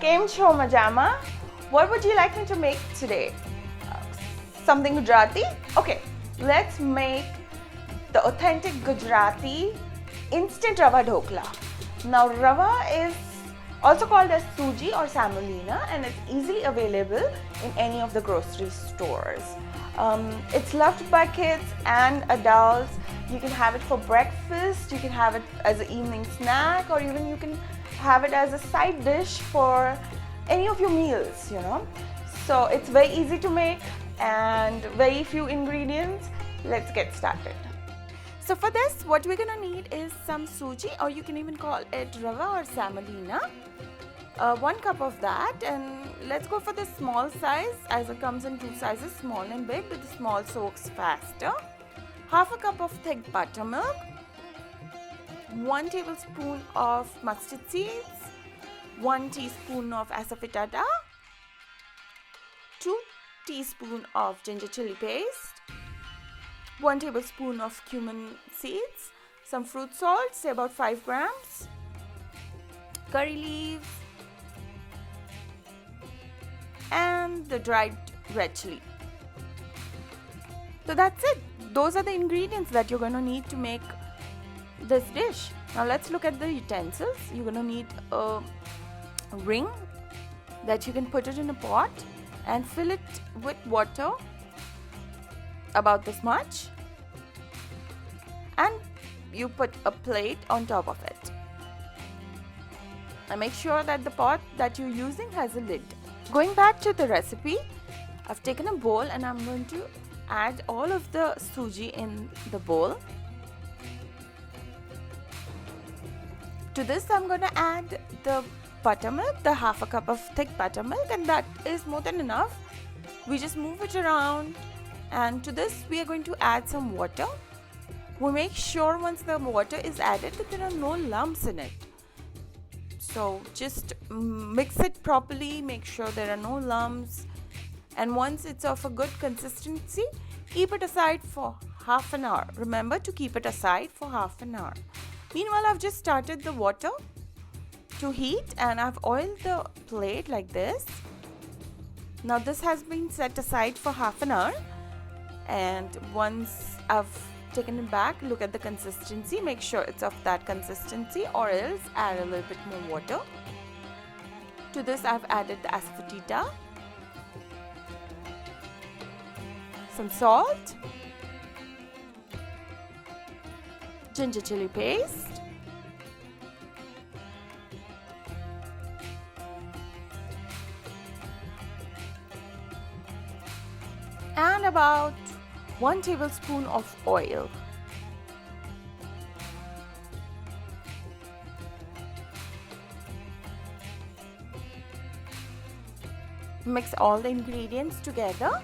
Came cho Majama. What would you like me to make today? Something Gujarati? Okay, let's make the authentic Gujarati instant Rava Dhokla. Now, Rava is also called as suji or semolina, and it's easily available in any of the grocery stores. It's loved by kids and adults. You can have it for breakfast, you can have it as an evening snack, or even you can have it as a side dish for any of your meals, So it's very easy to make and very few ingredients. Let's get started. So for this, what we're gonna need is some suji, or you can even call it rava or semolina. 1 cup of that, and let's go for the small size as it comes in 2 sizes, small and big, but the small soaks faster. Half a cup of thick buttermilk, 1 tablespoon of mustard seeds, 1 teaspoon of asafoetida, 2 teaspoons of ginger chili paste, 1 tablespoon of cumin seeds, some fruit salt, say about 5 grams, curry leaves, and the dried red chili. So that's it. Those are the ingredients that you're going to need to make this dish. Now let's look at the utensils. You're going to need a ring that you can put it in a pot and fill it with water about this much, and you put a plate on top of it. And make sure that the pot that you're using has a lid. Going back to the recipe, I've taken a bowl and I'm going to add all of the suji in the bowl. To this, I'm going to add the buttermilk, the half a cup of thick buttermilk, and that is more than enough. We just move it around, and to this we are going to add some water. We make sure once the water is added that there are no lumps in it. So just mix it properly, make sure there are no lumps, and once it's of a good consistency, keep it aside for half an hour. Remember to keep it aside for half an hour. Meanwhile, I've just started the water to heat and I've oiled the plate like this. Now this has been set aside for half an hour, and once I've taken it back, look at the consistency, make sure it's of that consistency, or else add a little bit more water. To this I've added the asafoetida, some salt, ginger chili paste, and about 1 tablespoon of oil. Mix all the ingredients together.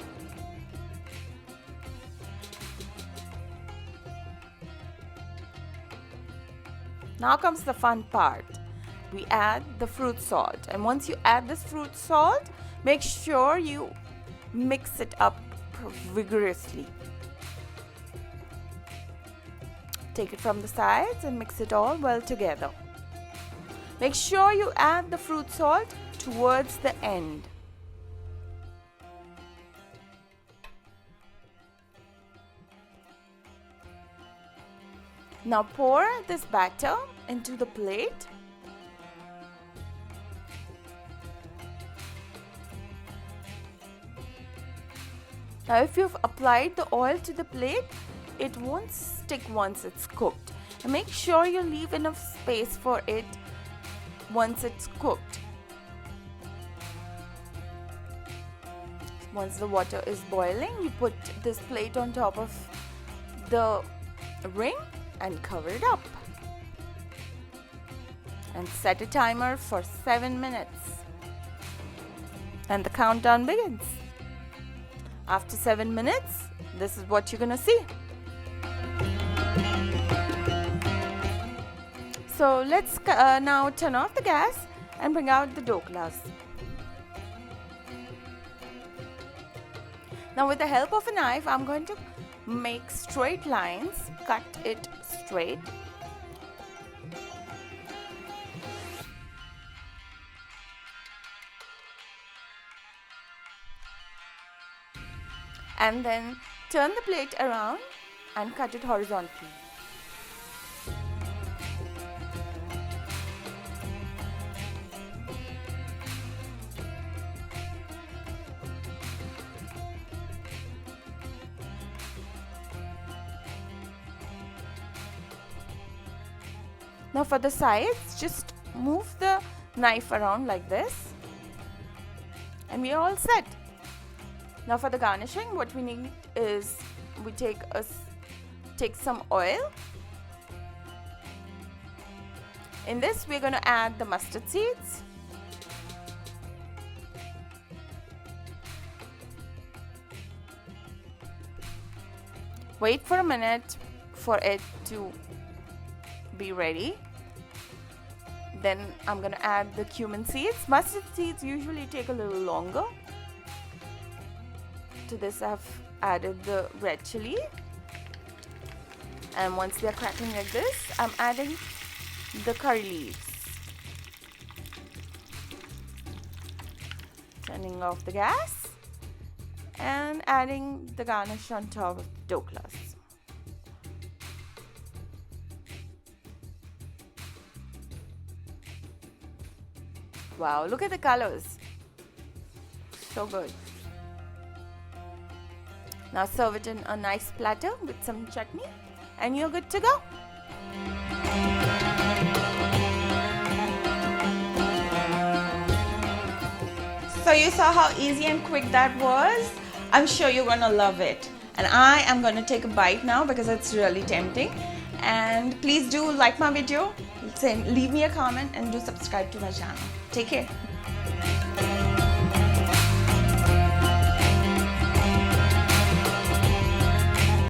Now comes the fun part. We add the fruit salt, and once you add this fruit salt, make sure you mix it up vigorously. Take it from the sides and mix it all well together. Make sure you add the fruit salt towards the end. Now pour this batter into the plate. Now if you've applied the oil to the plate, it won't stick once it's cooked. And make sure you leave enough space for it once it's cooked. Once the water is boiling, you put this plate on top of the ring and cover it up. And set a timer for 7 minutes. And the countdown begins. After 7 minutes, this is what you're gonna see. So let's now turn off the gas and bring out the dhoklas. Now with the help of a knife, I'm going to make straight lines, cut it straight. and then turn the plate around and cut it horizontally. Now for the sides, just move the knife around like this and we are all set. Now for the garnishing, what we need is we take some oil. In this we're going to add the mustard seeds. Wait for a minute for it to be ready. Then I'm going to add the cumin seeds. Mustard seeds usually take a little longer. To this I've added the red chili, and once they're cracking like this, I'm adding the curry leaves. Turning off the gas and adding the garnish on top of the dhoklas. Wow, look at the colors. So good. Now serve it in a nice platter with some chutney and you're good to go. So you saw how easy and quick that was. I'm sure you're gonna love it. And I am gonna take a bite now because it's really tempting. And please do like my video, leave me a comment and do subscribe to my channel. Take care.